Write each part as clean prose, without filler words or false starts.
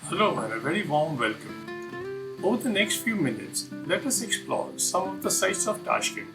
Hello and a very warm welcome. Over the next few minutes, let us explore some of the sights of Tashkent,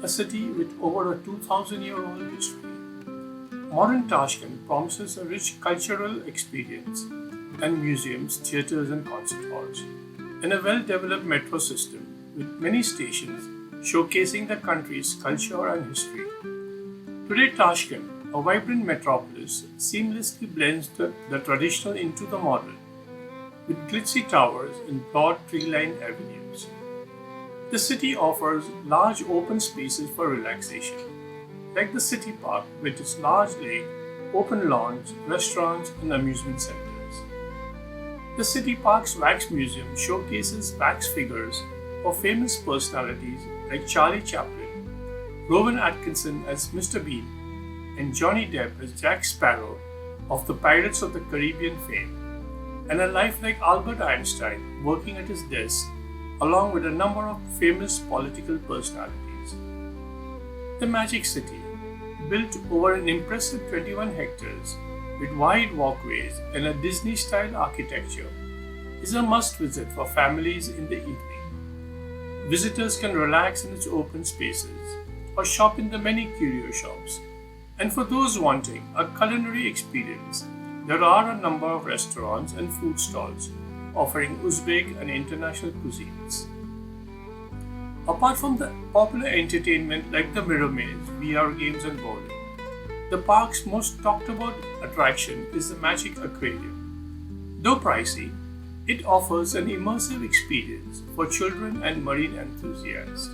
a city with over a 2000-year-old history. Modern Tashkent promises a rich cultural experience and museums, theaters and concert halls, and a well-developed metro system with many stations showcasing the country's culture and history. Today Tashkent, a vibrant metropolis, seamlessly blends the traditional into the modern, with glitzy towers and broad tree-lined avenues. The city offers large open spaces for relaxation, like the city park with its large lake, open lawns, restaurants and amusement centers. The city park's wax museum showcases wax figures of famous personalities like Charlie Chaplin, Rowan Atkinson as Mr. Bean, and Johnny Depp as Jack Sparrow of the Pirates of the Caribbean fame, and a life like Albert Einstein working at his desk, along with a number of famous political personalities. The Magic City, built over an impressive 21 hectares with wide walkways and a Disney-style architecture, is a must-visit for families in the evening. Visitors can relax in its open spaces or shop in the many curio shops, and for those wanting a culinary experience, there are a number of restaurants and food stalls offering Uzbek and international cuisines. Apart from the popular entertainment like the Mirror Maze, VR games and bowling, the park's most talked about attraction is the Magic Aquarium. Though pricey, it offers an immersive experience for children and marine enthusiasts.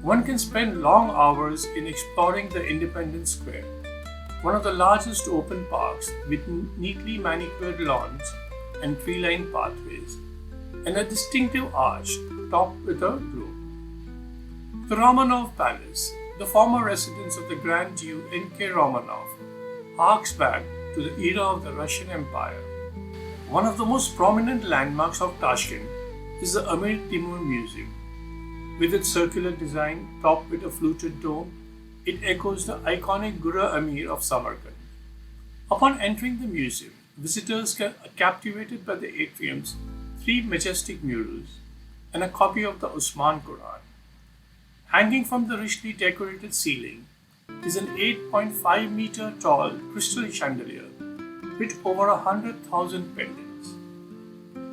One can spend long hours in exploring the Independence Square, one of the largest open parks with neatly manicured lawns and tree-lined pathways, and a distinctive arch topped with a globe. The Romanov Palace, the former residence of the Grand Duke N.K. Romanov, harks back to the era of the Russian Empire. One of the most prominent landmarks of Tashkent is the Amir Timur Museum. With its circular design topped with a fluted dome, it echoes the iconic Gura Amir of Samarkand. Upon entering the museum, visitors are captivated by the atrium's three majestic murals and a copy of the Usman Quran. Hanging from the richly decorated ceiling is an 8.5-meter tall crystal chandelier with over 100,000 pendants.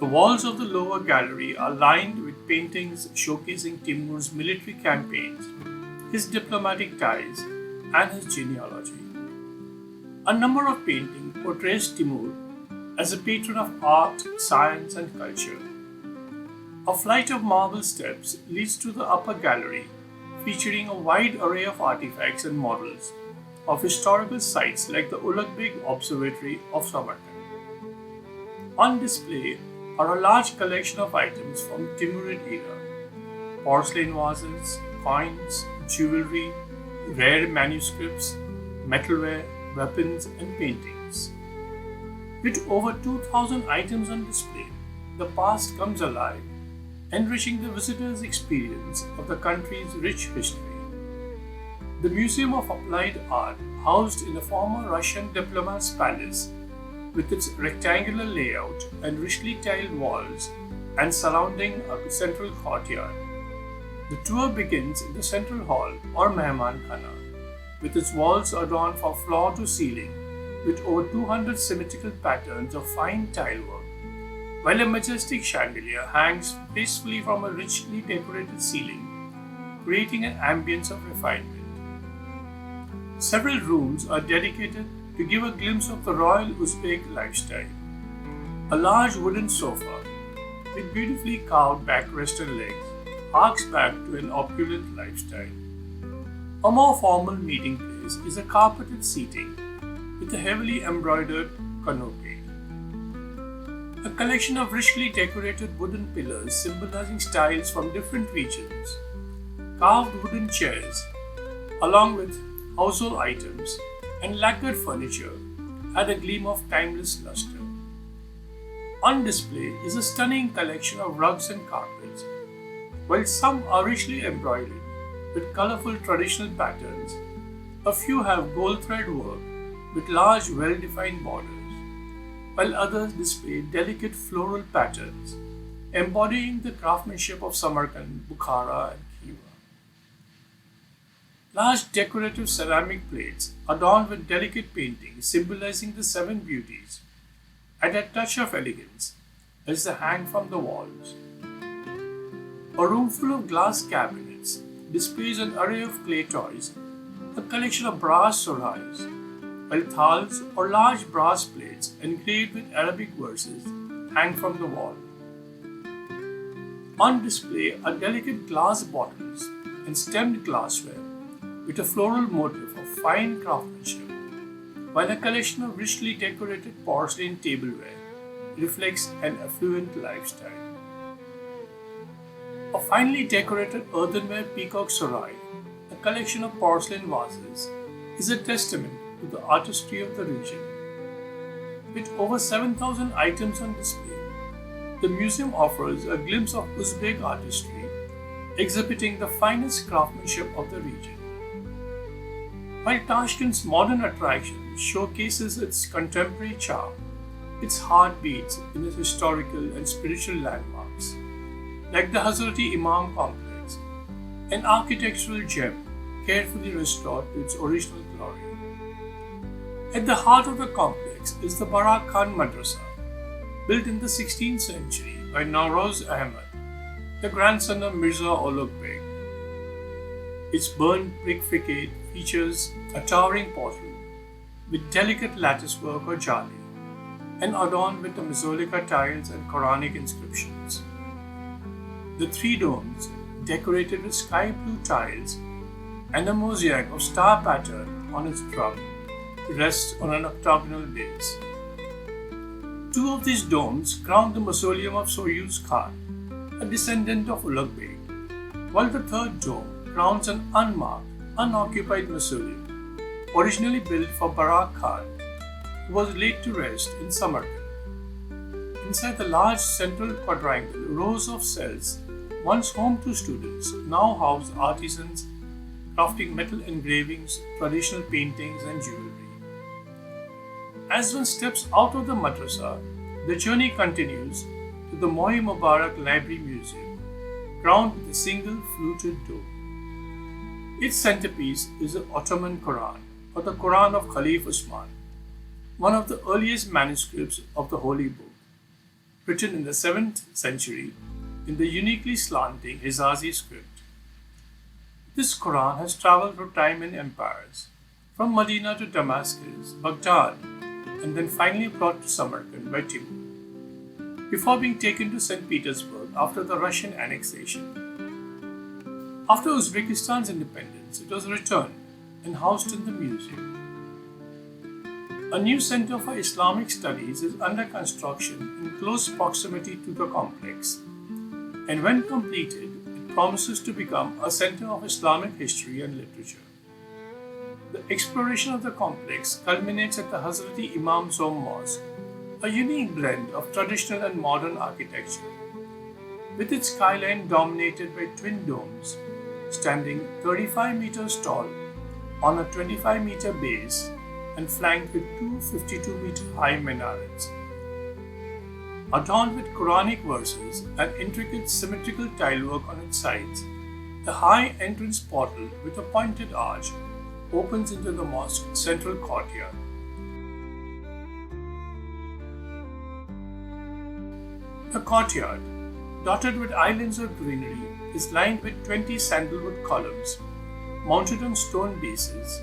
The walls of the lower gallery are lined with paintings showcasing Timur's military campaigns, his diplomatic ties, and his genealogy. A number of paintings portrays Timur as a patron of art, science, and culture. A flight of marble steps leads to the upper gallery, featuring a wide array of artifacts and models of historical sites like the Ulugh Beg Observatory of Samarkand. On display are a large collection of items from Timurid era: porcelain vases, coins, jewelry, rare manuscripts, metalware, weapons, and paintings. With over 2,000 items on display, the past comes alive, enriching the visitor's experience of the country's rich history. The Museum of Applied Art, housed in the former Russian diplomat's palace, with its rectangular layout and richly tiled walls and surrounding a central courtyard. The tour begins in the central hall or Mehman Khana, with its walls adorned from floor to ceiling with over 200 symmetrical patterns of fine tile work, while a majestic chandelier hangs gracefully from a richly decorated ceiling, creating an ambience of refinement. Several rooms are dedicated to give a glimpse of the royal Uzbek lifestyle. A large wooden sofa with beautifully carved backrest and legs harks back to an opulent lifestyle. A more formal meeting place is a carpeted seating with a heavily embroidered canopy. A collection of richly decorated wooden pillars symbolizing styles from different regions, carved wooden chairs, along with household items and lacquered furniture add a gleam of timeless luster. On display is a stunning collection of rugs and carpets. While some are richly embroidered with colorful traditional patterns, a few have gold thread work with large well-defined borders. while others display delicate floral patterns embodying the craftsmanship of Samarkand, Bukhara, and Khiva. Large decorative ceramic plates adorned with delicate paintings symbolizing the seven beauties add a touch of elegance as they hang from the walls. A room full of glass cabinets displays an array of clay toys, a collection of brass surahis, while thals or large brass plates engraved with Arabic verses hang from the wall. On display are delicate glass bottles and stemmed glassware with a floral motif of fine craftsmanship, while a collection of richly decorated porcelain tableware reflects an affluent lifestyle. A finely decorated earthenware peacock sarai, a collection of porcelain vases, is a testament to the artistry of the region. With over 7,000 items on display, the museum offers a glimpse of Uzbek artistry, exhibiting the finest craftsmanship of the region. While Tashkent's modern attraction showcases its contemporary charm, its heart beats in its historical and spiritual landmarks, like the Hazrati Imam Complex, an architectural gem carefully restored to its original glory. At the heart of the complex is the Kukeldash Madrasa, built in the 16th century by Nawroz Ahmad, the grandson of Mirza Ulugh Beg. Its burnt brick facade features a towering portal with delicate latticework or jali and adorned with the Mausolika tiles and Quranic inscriptions. The three domes, decorated with sky blue tiles and a mosaic of star pattern on its drum, rest on an octagonal base. Two of these domes crown the mausoleum of Soyuz Khan, a descendant of Ulugh Beg, while the third dome crowns an unmarked, unoccupied mausoleum, originally built for Barak Khan, who was laid to rest in Samarkand. Inside the large central quadrangle, rows of cells, once home to students, now house artisans crafting metal engravings, traditional paintings, and jewelry. As one steps out of the madrasa, the journey continues to the Mohi Mubarak Library Museum, crowned with a single fluted dome. Its centerpiece is the Ottoman Quran, or the Quran of Khalif Usman, one of the earliest manuscripts of the Holy Book, written in the 7th century in the uniquely slanting Hijazi script. This Quran has traveled through time and empires, from Medina to Damascus, Baghdad, and then finally brought to Samarkand by Timur, before being taken to St. Petersburg after the Russian annexation. After Uzbekistan's independence, it was returned and housed in the museum. A new center for Islamic studies is under construction in close proximity to the complex, and when completed, it promises to become a center of Islamic history and literature. The exploration of the complex culminates at the Hazrati Imam Mosque, a unique blend of traditional and modern architecture, with its skyline dominated by twin domes, standing 35 meters tall on a 25-meter base and flanked with two 52-meter-high minarets. Adorned with Quranic verses and intricate symmetrical tilework on its sides, the high entrance portal with a pointed arch opens into the mosque's central courtyard. The courtyard, dotted with islands of greenery, is lined with 20 sandalwood columns mounted on stone bases,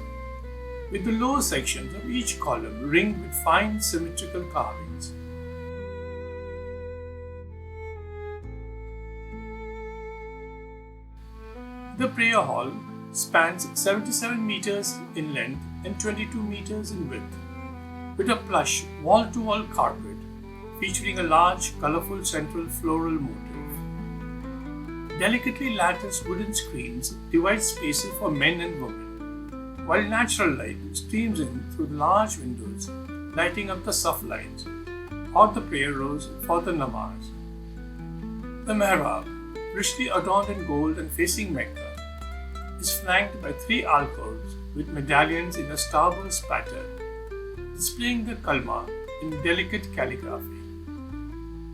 with the lower sections of each column ringed with fine symmetrical carvings. The prayer hall spans 77 meters in length and 22 meters in width, with a plush wall-to-wall carpet featuring a large, colorful central floral motif. Delicately latticed wooden screens divide spaces for men and women, while natural light streams in through the large windows, lighting up the saf lines or the prayer rows for the namaz. The mihrab, richly adorned in gold and facing Mecca, is flanked by 3 alcoves with medallions in a starburst pattern, displaying the kalma in delicate calligraphy.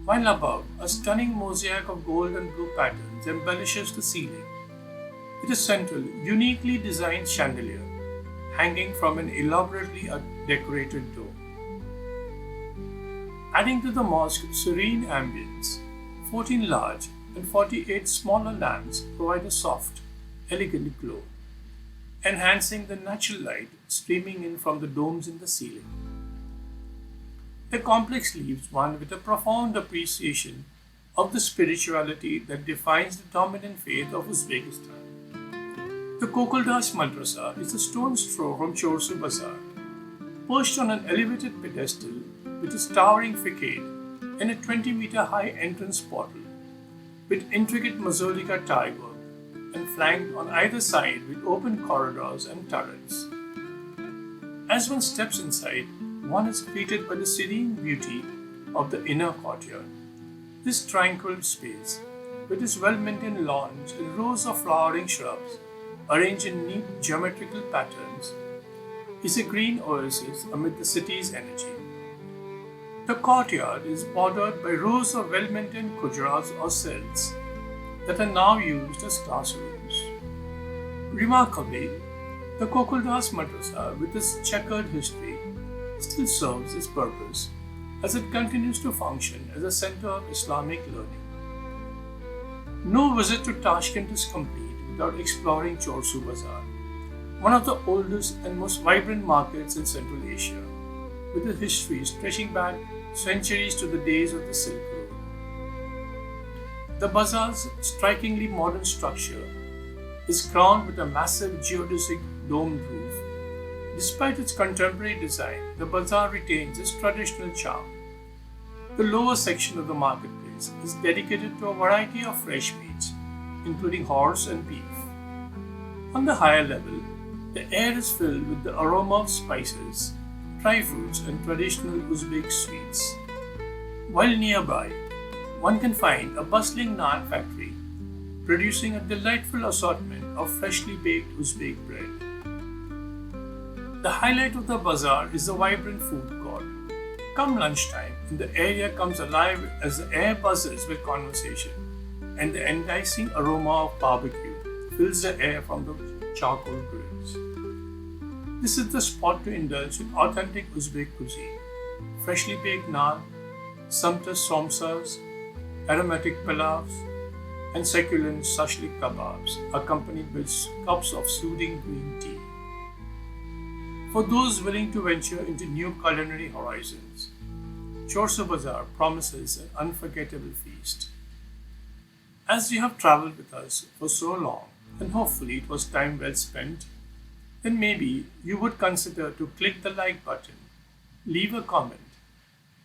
While above, a stunning mosaic of gold and blue patterns embellishes the ceiling, with a central, uniquely designed chandelier hanging from an elaborately decorated dome. Adding to the mosque's serene ambience, 14 large and 48 smaller lamps provide a soft, elegant glow, enhancing the natural light streaming in from the domes in the ceiling. The complex leaves one with a profound appreciation of the spirituality that defines the dominant faith of Uzbekistan. The Kukeldash Madrasa is a stone's throw from Chorsu Bazaar, perched on an elevated pedestal with its towering facade and a 20-meter high entrance portal with intricate mazurka tilework and flanked on either side with open corridors and turrets. As one steps inside, one is greeted by the serene beauty of the inner courtyard. This tranquil space, with its well-maintained lawns and rows of flowering shrubs arranged in neat geometrical patterns, is a green oasis amid the city's energy. The courtyard is bordered by rows of well-maintained kujaras or cells that are now used as classrooms. Remarkably, the Kukeldash Madrasa, with its checkered history, still serves its purpose as it continues to function as a center of Islamic learning. No visit to Tashkent is complete without exploring Chorsu Bazaar, one of the oldest and most vibrant markets in Central Asia, with a history stretching back centuries to the days of the Silk Road. The bazaar's strikingly modern structure is crowned with a massive geodesic domed roof. Despite its contemporary design, the bazaar retains its traditional charm. The lower section of the marketplace is dedicated to a variety of fresh meats, including horse and beef. On the higher level, the air is filled with the aroma of spices, dry fruits, and traditional Uzbek sweets. While nearby, one can find a bustling naan factory producing a delightful assortment of freshly baked Uzbek bread. The highlight of the bazaar is the vibrant food court. Come lunchtime, and the area comes alive as the air buzzes with conversation, and the enticing aroma of barbecue fills the air from the charcoal grills. This is the spot to indulge in authentic Uzbek cuisine, freshly baked naan, sumptuous somsas, aromatic pilavs, and succulent shashlik kebabs, accompanied with cups of soothing green tea. For those willing to venture into new culinary horizons, Chorsu Bazaar promises an unforgettable feast. As you have traveled with us for so long, and hopefully it was time well spent, then maybe you would consider to click the like button, leave a comment,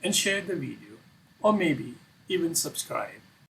and share the video, or maybe even subscribe.